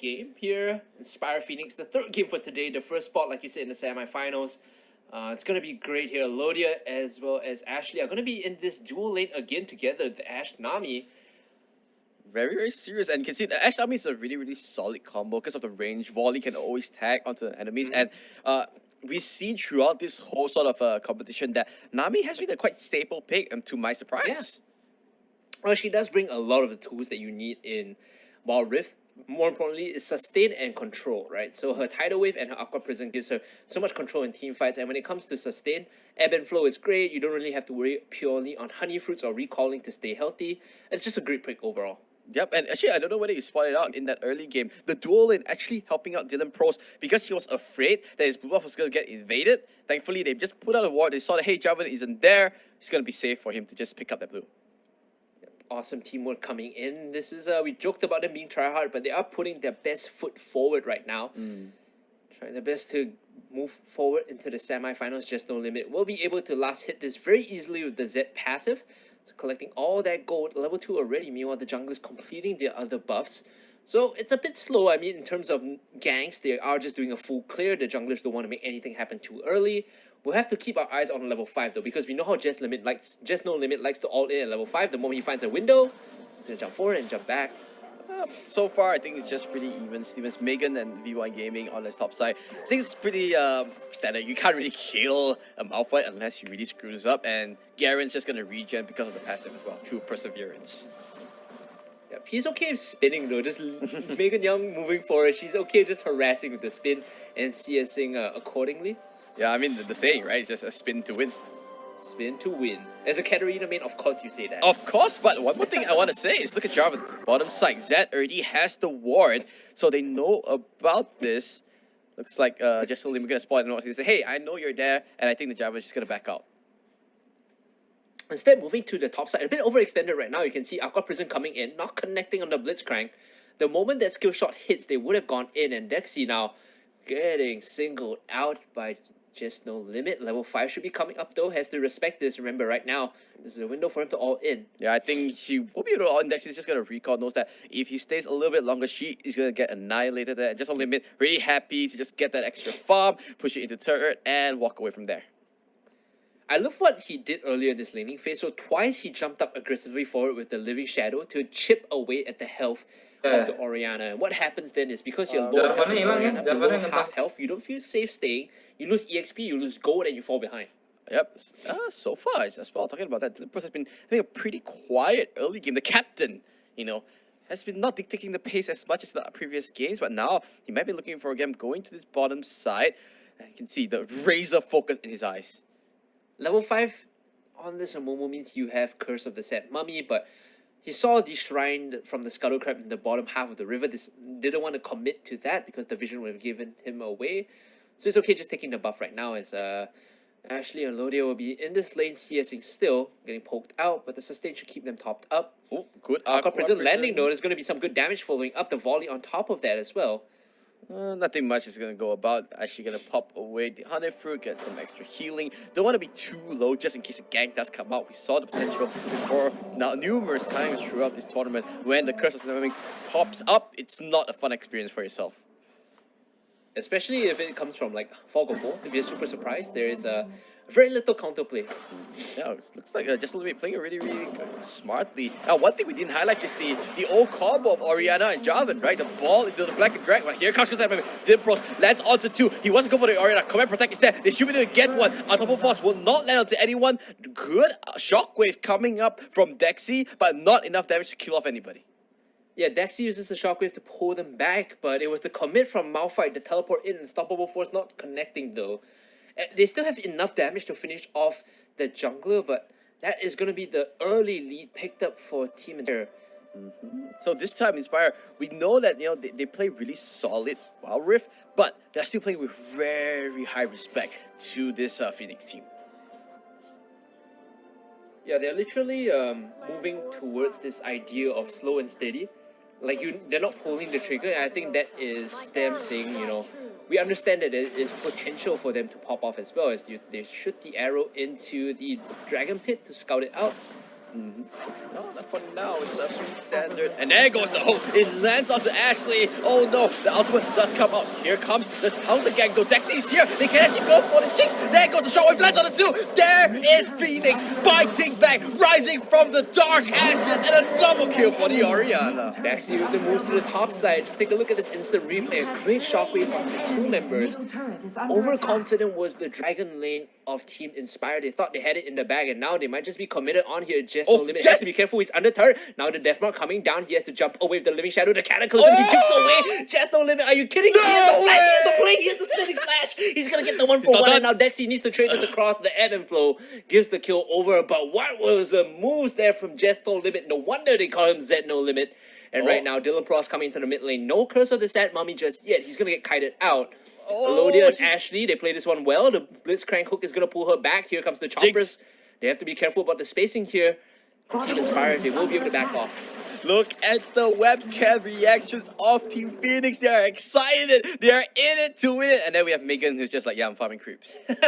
game here. Inspire Phoenix, the third game for today, the first spot, like you said, in the semifinals. It's going to be great here. Lodia as well as Ashley are going to be in this dual lane again together, the Ash Nami. Very, very serious. And you can see the Ash Nami is a really, really solid combo because of the range. Volley can always tag onto the enemies. And we've seen throughout this whole sort of competition that Nami has been a quite staple pick, and to my surprise. Yeah. Well, she does bring a lot of the tools that you need in Wild Rift. More importantly, is sustain and control, right? So her Tidal Wave and her Aqua Prison gives her so much control in team fights. And when it comes to sustain, ebb and flow is great. You don't really have to worry purely on honey fruits or recalling to stay healthy. It's just a great pick overall. Yep, and actually, I don't know whether you spotted out in that early game, the dual lane actually helping out Dylan Pros because he was afraid that his blue buff was going to get invaded. Thankfully, they just put out a ward. They saw that, hey, Jarvan isn't there. It's going to be safe for him to just pick up that blue. Awesome teamwork coming in. This is, we joked about them being tryhard, but they are putting their best foot forward right now. Trying their best to move forward into the semifinals. Just No Limit will be able to last hit this very easily with the Z passive. So collecting all that gold, level 2 already. Meanwhile, the junglers completing their other buffs. So it's a bit slow. I mean, in terms of ganks, they are just doing a full clear. The junglers don't want to make anything happen too early. We'll have to keep our eyes on level 5 though, because we know how Just No Limit likes to all in at level 5. The moment he finds a window, he's gonna jump forward and jump back. So far, I think it's just pretty even. Stevens, Megan, and V1 Gaming on the top side. I think it's pretty standard. You can't really kill a Malphite unless he really screws up, and Garen's just gonna regen because of the passive as well, through Perseverance. Yep, he's okay with spinning though. Just Megan Young moving forward. She's okay just harassing with the spin and CSing accordingly. Yeah, I mean, the saying, right? It's just a spin to win. Spin to win. As a Katarina main, of course you say that. Of course, but one more thing I want to say is look at Jarvan. Bottom side, Zed already has the ward, so they know about this. Looks like just only we're going to spot and they say, hey, I know you're there, and I think the Jarvan is just going to back out. Instead, moving to the top side, a bit overextended right now. You can see Aqua Prison coming in, not connecting on the Blitzcrank. The moment that skill shot hits, they would have gone in, and Dexy now getting singled out by Just No Limit. Level 5 should be coming up though, has to respect this. Remember, right now, this is a window for him to all in. Yeah, I think she will be able to all in. Dexy's just going to recall, knows that if he stays a little bit longer, she is going to get annihilated there. Just No Limit, really happy to just get that extra farm, push it into turret, and walk away from there. I love what he did earlier in this laning phase. So twice he jumped up aggressively forward with the Living Shadow to chip away at the health of the Orianna. And what happens then is because you're low on Orianna, below half health, you don't feel safe staying. You lose EXP, you lose gold, and you fall behind. Yep. So far, as well, talking about that, Dylan has been having a pretty quiet early game. The captain, you know, has been not dictating the pace as much as the previous games, but now he might be looking for a game going to this bottom side. And you can see the razor focus in his eyes. Level 5 on this Momo means you have Curse of the Sad Mummy, but he saw the shrine from the Scuttle Crab in the bottom half of the river. This didn't want to commit to that because the vision would have given him away. So it's okay just taking the buff right now as Ashley and Lodia will be in this lane CSing still, getting poked out, but the sustain should keep them topped up. Oh, good. Aqua Prison landing though, there's going to be some good damage following up the volley on top of that as well. Nothing much is going to go about. Actually going to pop away the Honey Fruit, get some extra healing. Don't want to be too low just in case a gank does come out. We saw the potential before now numerous times throughout this tournament. When the Curse of Swimming pops up, it's not a fun experience for yourself. Especially if it comes from like Fog of War. If you're super surprised, there is a very little counterplay. Yeah, it looks like just a little bit playing really, really smartly. Now, one thing we didn't highlight is the old combo of Orianna and Jarvan, right? The ball into the Black and Drag. But here comes Dimpros, lands onto 2. He wants to go for the Orianna. Command Protect is there. They should be able to get one. Unstoppable Force will not land onto anyone. Good shockwave coming up from Dexy, but not enough damage to kill off anybody. Yeah, Dexy uses the shockwave to pull them back, but it was the commit from Malphite, the teleport in, Unstoppable Force not connecting though. They still have enough damage to finish off the jungler, but that is going to be the early lead picked up for Team Inspire. So this time, Inspire, we know that they play really solid Wild Rift, but they're still playing with very high respect to this Phoenix team. Yeah, they're literally moving towards this idea of slow and steady. Like they're not pulling the trigger, and I think that is them saying, we understand that there is potential for them to pop off as well as they shoot the arrow into the Dragon Pit to scout it out. No, not for now. It's the standard. And there goes the hook. It lands onto Ashley. Oh no, the ultimate does come out. Here comes the counter gang though. Dexy's here. They can actually go for the Jinx. There goes the shockwave. Lands on the 2. There is Phoenix fighting back, rising from the dark ashes, and a double kill for the Orianna. Dexy with the moves to the top side. Just take a look at this instant replay. A great shockwave from the 2 members. Overconfident was the Dragon lane of Team Inspire. They thought they had it in the bag, and now they might just be committed on here. jessnolimit has to be careful. He's under turret. Now the death mark coming down. He has to jump away with the living shadow. The cataclysm. He jumps away. jessnolimit, are you kidding me? He has the flash. He has the play. He has the spinning slash. He's gonna get the 1-for-1. And now Dexy needs to trade this across. The ebb and flow gives the kill over. But what was the moves there from jessnolimit? No wonder they call him zenolimit. And right now, Dylan Pross coming into the mid lane. No curse of the sad mummy just yet. He's gonna get kited out. Alodia and Ashley, they play this one well. The Blitzcrank hook is going to pull her back. Here comes the choppers. Jinx. They have to be careful about the spacing here. Team Inspired, they will be able to back off. Look at the webcam reactions of Team Phoenix. They are excited. They are in it to win it. And then we have Megan who's just like, yeah, I'm farming creeps. But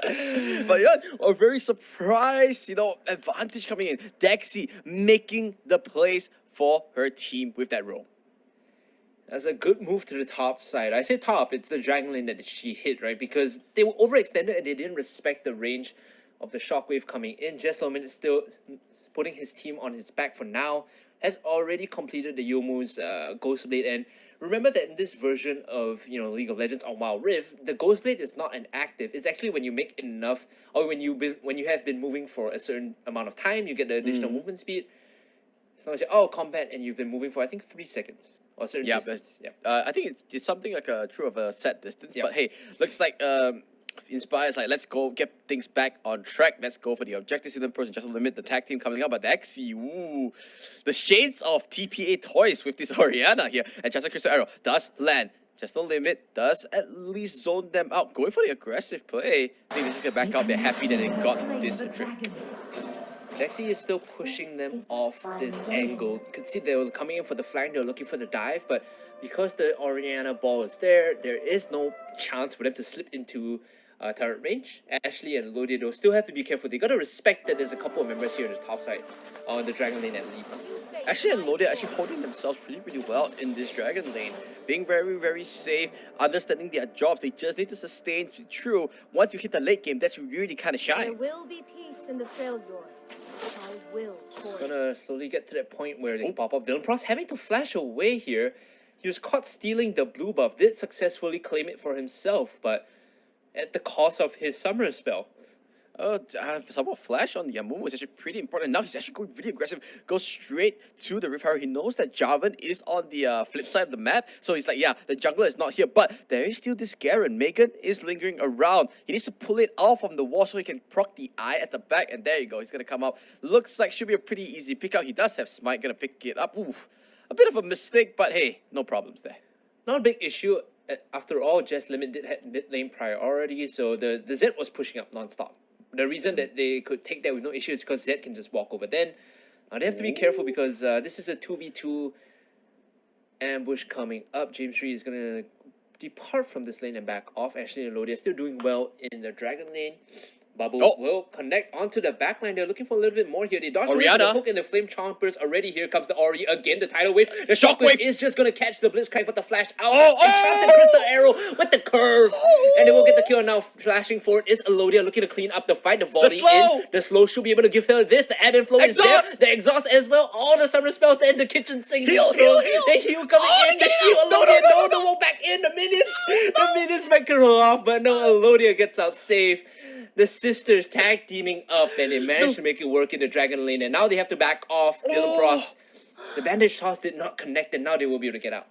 yeah, a very surprised, advantage coming in. Dexy making the plays for her team with that role. That's a good move to the top side. I say top, it's the Dragon lane that she hit, right? Because they were overextended and they didn't respect the range of the shockwave coming in. jessnolimit is still putting his team on his back for now. Has already completed the Youmuu's Ghostblade. And remember that in this version of League of Legends on Wild Rift, the Ghostblade is not an active. It's actually when you make enough, or when you have been moving for a certain amount of time, you get the additional movement speed. It's not like, combat, and you've been moving for I think 3 seconds. Or certain distance. I think it's something like a true of a set distance. But hey, looks like Inspire's like, let's go get things back on track. Let's go for the objectives in the person. jessnolimit, the tag team coming up. But Dexy, the shades of TPA toys with this Orianna here. And just a crystal arrow does land. jessnolimit does at least zone them out. Going for the aggressive play. I think this is gonna back out. They're happy that they got this trick. Dexy is still pushing them off this angle. You could see they were coming in for the flank, they were looking for the dive, but because the Orianna ball is there is no chance for them to slip into turret range. Ashley and Alodia, they'll still have to be careful. They gotta respect that there's a couple of members here on the top side, on the Dragon lane at least. Ashley and Alodia actually holding themselves pretty well in this Dragon lane. Being very safe, understanding their jobs. They just need to sustain through. Once you hit the late game, that's really kind of shine. There will be peace in the failure. I will. Gonna slowly get to that point where they can pop up. Dylan Pross having to flash away here. He was caught stealing the blue buff. Did successfully claim it for himself, but at the cost of his summoner spell. Somewhat flash on the Amumu is actually pretty important. Now he's actually going really aggressive. Goes straight to the Rift Harrow. He knows that Jarvan is on the flip side of the map. So he's like, yeah, the jungler is not here. But there is still this Garen. Megan is lingering around. He needs to pull it off from the wall so he can proc the eye at the back. And there you go. He's going to come up. Looks like should be a pretty easy pick out. He does have Smite. Going to pick it up. Oof. A bit of a mistake, but hey, no problems there. Not a big issue. After all, jessnolimit did have mid lane priority. So the Zed was pushing up non-stop. The reason that they could take that with no issue is because Zed can just walk over. Then they have to be careful because this is a 2v2 ambush coming up. James 3 is going to depart from this lane and back off. Ashley and Alodia still doing well in the Dragon lane. Bubble will connect onto the backline. They're looking for a little bit more here. They dodge the hook and the Flame Chompers already. Here comes the Ori again. The tidal wave. The shockwave is just going to catch the Blitzcrank, but the flash out. And the Crystal Arrow with the curve. And they will get the kill. Now flashing forward is Alodia looking to clean up the fight. The volley in. The slow should be able to give her this. The ebb and flow is there. The exhaust as well. All the summer spells in the kitchen sink. Heal. The heal coming in. The shield. Alodia. No, back in. The minions. The minions might roll off, but no, Alodia gets out safe. The sisters tag teaming up and they managed to make it work in the Dragon lane. And now they have to back off. Dylan Pross. The bandage toss did not connect and now they will be able to get out.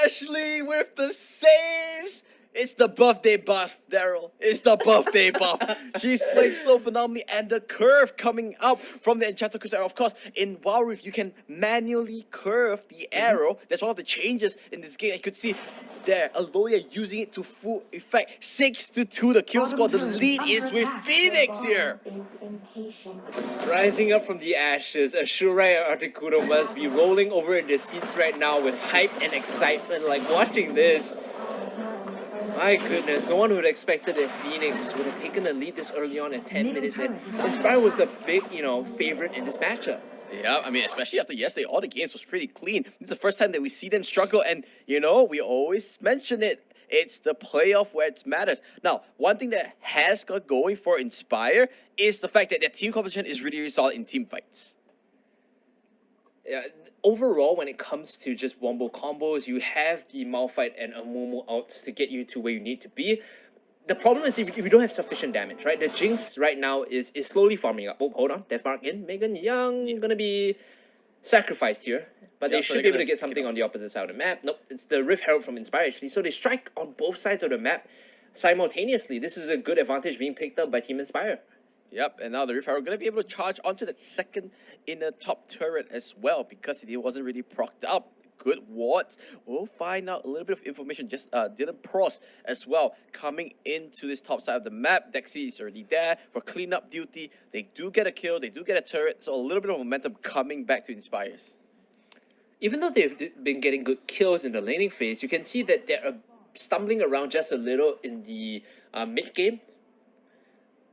Ashley with the saves. It's the birthday buff, Daryl. It's the birthday buff. She's playing so phenomenally. And the curve coming up from the Enchanted Crystal Arrow. Of course, in Wild Rift, you can manually curve the arrow. That's one of the changes in this game. You could see there, Alodia using it to full effect. 6-2 the kill score. The lead is with Phoenix here. Rising up from the ashes, Ashura and Articuno must be rolling over in their seats right now with hype and excitement. Like watching this. My goodness, no one would have expected that Phoenix would have taken the lead this early on at 10 minutes, and Inspire was the big, favorite in this matchup. Yeah, I mean, especially after yesterday, all the games was pretty clean. This is the first time that we see them struggle, and we always mention it. It's the playoff where it matters. Now, one thing that has got going for Inspire is the fact that their team composition is really, really solid in team fights. Yeah, overall, when it comes to just wombo combos, you have the Malphite and Amumu outs to get you to where you need to be. The problem is if you don't have sufficient damage, right? The Jinx right now is slowly farming up. Oh, hold on. Death Mark in. Megan Young gonna be sacrificed here. But they should be able to get something on the opposite side of the map. Nope, it's the Rift Herald from Inspire actually. So they strike on both sides of the map simultaneously. This is a good advantage being picked up by Team Inspire. Yep, and now the Rift Herald going to be able to charge onto that second inner top turret as well because it wasn't really procced up. Good wards. We'll find out a little bit of information. Just Dylan Prost as well coming into this top side of the map. Dexy is already there for cleanup duty. They do get a kill. They do get a turret. So a little bit of momentum coming back to Inspires. Even though they've been getting good kills in the laning phase, you can see that they're stumbling around just a little in the mid game.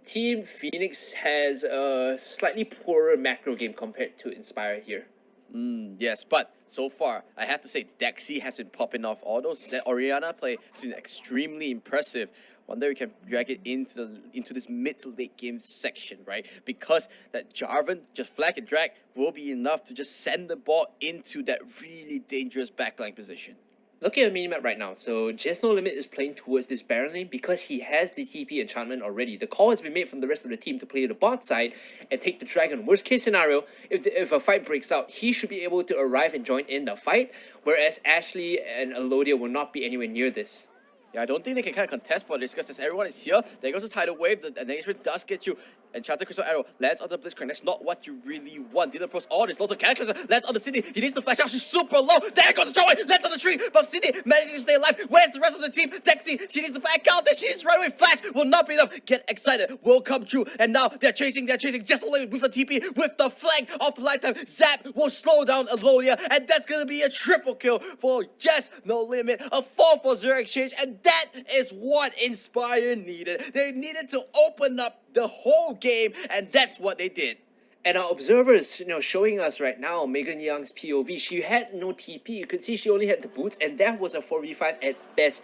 Team Phoenix has a slightly poorer macro game compared to Inspire here. Yes, but so far, I have to say, Dexy has been popping off all those. That Orianna play has been extremely impressive. Wonder we can drag it into this mid to late game section, right? Because that Jarvan, just flag and drag, will be enough to just send the ball into that really dangerous backline position. Looking at minimap right now, so jessnolimit is playing towards this Baron lane because he has the TP enchantment already. The call has been made from the rest of the team to play the bot side and take the dragon. Worst case scenario, if a fight breaks out, he should be able to arrive and join in the fight, whereas Ashley and Elodia will not be anywhere near this. Yeah, I don't think they can kind of contest for this because as everyone is here, there goes the tidal wave, the engagement does get you. Enchanted Crystal Arrow lands on the Blitzcrank. That's not what you really want. Dylan Prost, all this lots of characters lands on the city. He needs to flash out. She's super low. There goes the shot. Lands on the tree. But City managing to stay alive. Where's the rest of the team? Dexy, she needs to back out. There she needs to run away. Flash will not be enough. Get excited. Will come true. And now they're chasing. Just only with the TP, with the flank of the lifetime. Zap will slow down Alodia. And that's going to be a triple kill for jessnolimit. A 4-for-0 exchange. And that is what Inspire needed. They needed to open up the whole game, and that's what they did. And our observers, showing us right now, Megan Young's POV, she had no TP. You could see she only had the boots, and that was a 4v5 at best.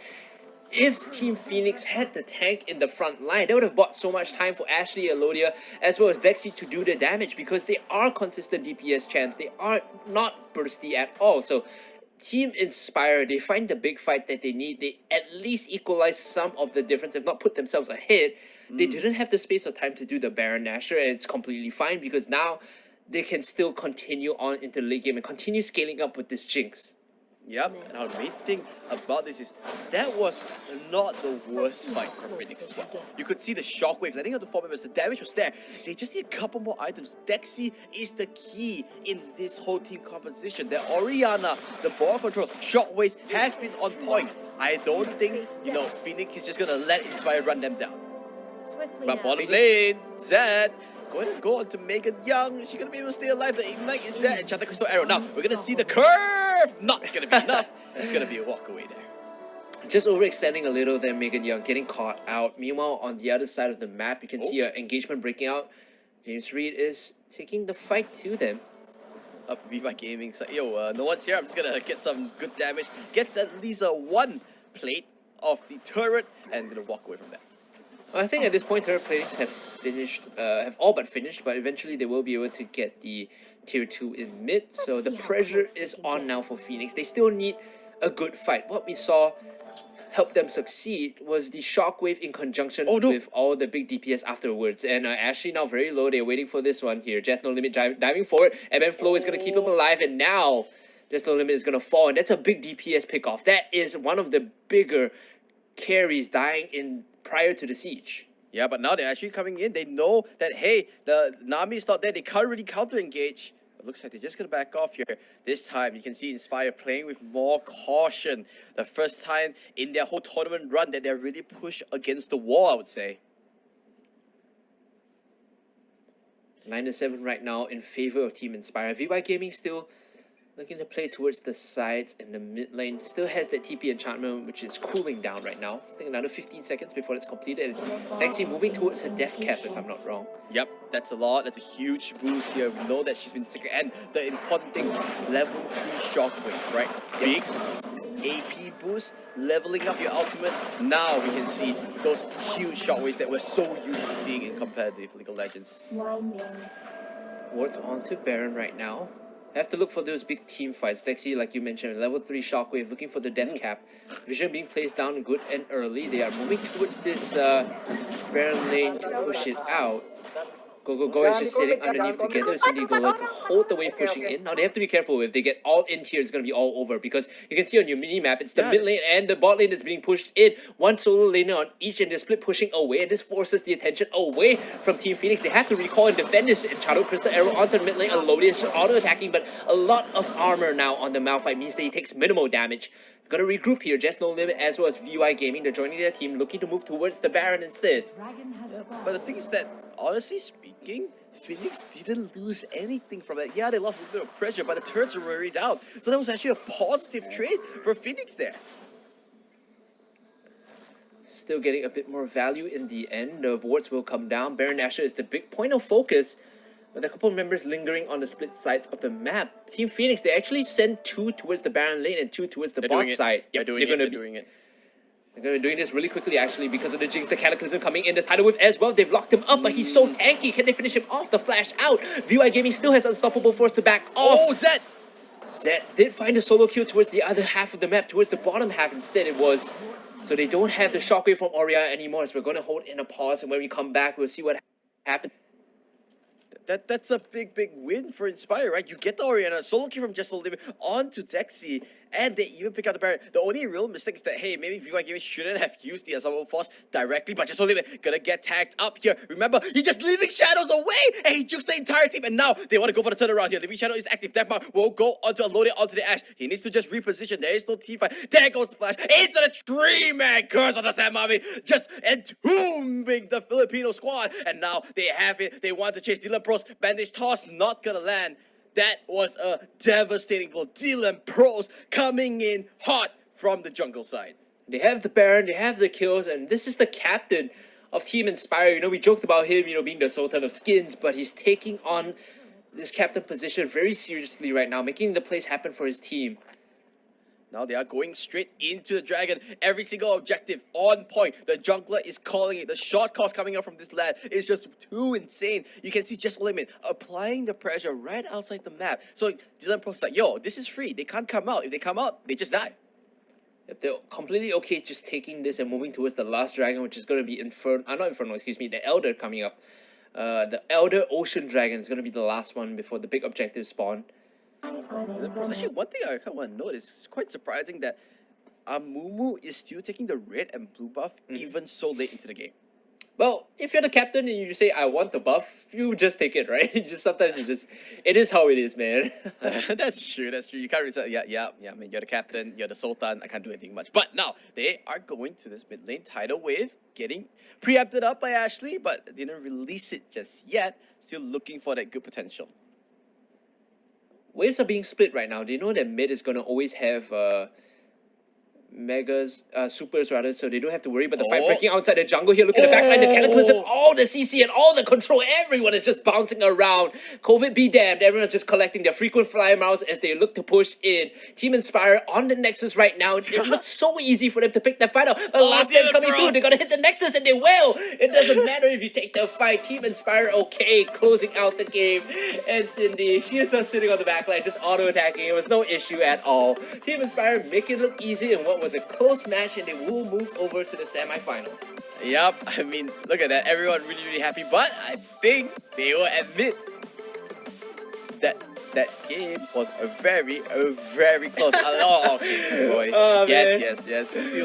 If Team Phoenix had the tank in the front line, they would have bought so much time for Ashley, Elodia, as well as Dexy to do the damage because they are consistent DPS champs. They are not bursty at all. So Team Inspire, they find the big fight that they need. They at least equalize some of the difference, if not put themselves ahead. They didn't have the space or time to do the Baron Nashor, and it's completely fine because now they can still continue on into the late game and continue scaling up with this Jinx. Yep, and the main thing about this is that was not the worst fight for Phoenix as well. You could see the shockwave letting out the 4 members, the damage was there. They just need a couple more items. Dexy is the key in this whole team composition. The Orianna, the ball control, shockwaves has been on point. I don't think, Phoenix is just gonna let Inspire run them down. But bottom lane, Zed going to go on to Megan Young. Is she going to be able to stay alive? The Ignite is there. Enchanted Crystal Arrow. Now, we're going to see the curve. Not going to be enough. It's going to be a walk away there. Just overextending a little there, Megan Young getting caught out. Meanwhile, on the other side of the map, you can see an engagement breaking out. James Reed is taking the fight to them. Up Viva Gaming. So, no one's here. I'm just going to get some good damage. Gets at least a 1 plate of the turret and going to walk away from that. I think at this point, turret platings have all but finished, but eventually they will be able to get the tier 2 in mid. So the pressure is on now for Phoenix. They still need a good fight. What we saw help them succeed was the shockwave in conjunction with all the big DPS afterwards. And Ashley now very low. They're waiting for this one here. jessnolimit diving forward, and then Flo is going to keep him alive. And now jessnolimit is going to fall, and that's a big DPS pickoff. That is one of the bigger carries dying in prior to the siege. Yeah, but now they're actually coming in. They know that, hey, the Nami is not there. They can't really counter-engage. It looks like they're just going to back off here. This time, you can see Inspire playing with more caution. The first time in their whole tournament run that they're really pushed against the wall, I would say. 9-7 right now in favor of Team Inspire. VY Gaming still Looking to play towards the sides in the mid lane. Still has that TP enchantment, which is cooling down right now. I think another 15 seconds before it's completed. And Lexi moving towards her death cap, if I'm not wrong. Yep, that's a lot. That's a huge boost here. We know that she's been sick. And the important thing, level 3 shockwave, right? Big AP boost, leveling up your ultimate. Now we can see those huge shockwaves that we're so used to seeing in competitive League of Legends. Ward's onto Baron right now. Have to look for those big team fights. Lexi, like you mentioned, level 3 shockwave, looking for the death cap. Vision being placed down good and early. They are moving towards this Baron lane to push it out. Go is just sitting underneath together with Cindy Gola to hold the wave pushing in. Now they have to be careful. If they get all in here, it's going to be all over, because you can see on your mini map, it's the mid lane and the bot lane that's being pushed in. One solo laner on each, and they're split pushing away, and this forces the attention away from Team Phoenix. They have to recall and defend this Shadow Crystal Arrow onto the mid lane. Alodia is auto-attacking, but a lot of armor now on the Malphite means that he takes minimal damage. Gonna regroup here. jessnolimit as well as VY Gaming. They're joining their team, looking to move towards the Baron instead. But the thing is that, honestly speaking, Phoenix didn't lose anything from that. Yeah, they lost a little bit of pressure, but the turrets were already down. So that was actually a positive trade for Phoenix there. Still getting a bit more value in the end. The wards will come down. Baron Nashor is the big point of focus, with a couple of members lingering on the split sides of the map. Team Phoenix, they actually send 2 towards the Baron lane and 2 towards the bot side. Yep, they're doing it. They're going to be doing this really quickly, actually, because of the Jinx, the Cataclysm coming in, the Tidal Wave as well. They've locked him up, but he's so tanky. Can they finish him off? The flash out. VY Gaming still has Unstoppable Force to back off. Oh, Zed! Zed did find a solo kill towards the other half of the map, towards the bottom half instead it was. So they don't have the shockwave from Oriana anymore, so we're going to hold in a pause, and when we come back, we'll see what happens. That's a big win for Inspire, right? You get the Oriana, solo kill from jessnolimit onto Dexy, and they even pick out the Baron. The only real mistake is that, hey, maybe VY Gaming shouldn't have used the Unstoppable Force directly, but jessnolimit gonna get tagged up here. Remember, he's just leaving shadows away, and he jukes the entire team, and now they want to go for the turnaround here. The shadow is active. Deathmark will go onto Alodia onto the Ash. He needs to just reposition. There is no team fight. There goes the flash into the 3-man curse on the Sam Mami, just entombing the Filipino squad, and now they have it. They want to chase Dylan Pros. Bandage toss not gonna land. That was a devastating goal. Dylan Pros coming in hot from the jungle side. They have the Baron, they have the kills, and this is the captain of Team Inspire. You know, we joked about him, being the Sultan of Skins, but he's taking on this captain position very seriously right now, making the plays happen for his team. Now they are going straight into the dragon. Every single objective on point. The jungler is calling it. The shot calls coming out from this lad is just too insane. You can see jessnolimit applying the pressure right outside the map. So Dylan Pro's like, yo, this is free. They can't come out. If they come out, they just die. If they're completely okay just taking this and moving towards the last dragon, which is going to be the Elder coming up. The Elder Ocean Dragon is going to be the last one before the big objective spawn. Actually, one thing I kind of want to note is quite surprising that Amumu is still taking the red and blue buff even so late into the game. Well, if you're the captain and you say, I want the buff, you just take it, right? It is how it is, man. That's true. You can't really say, yeah, I mean, you're the captain, you're the Sultan, I can't do anything much. But now, they are going to this mid lane tidal wave, getting preempted up by Ashley, but didn't release it just yet. Still looking for that good potential. Waves are being split right now. They know that mid is going to always have supers rather, so they don't have to worry about the fight breaking outside the jungle here. Look at the backline, the Cataclysm, all the CC and all the control. Everyone is just bouncing around. COVID be damned. Everyone's just collecting their frequent flyer miles as they look to push in. Team Inspire on the Nexus right now. It looks so easy for them to pick that fight out. But last time coming through, they're gonna hit the Nexus and they will. It doesn't matter if you take the fight. Team Inspire okay, closing out the game. And Cindy, she is just sitting on the backline, just auto-attacking. It was no issue at all. Team Inspire make it look easy in what was a close match, and they will move over to the semifinals. Yep, I mean, look at that. Everyone really happy, but I think they will admit that that game was very close. Oh, okay, boy. Oh, yes.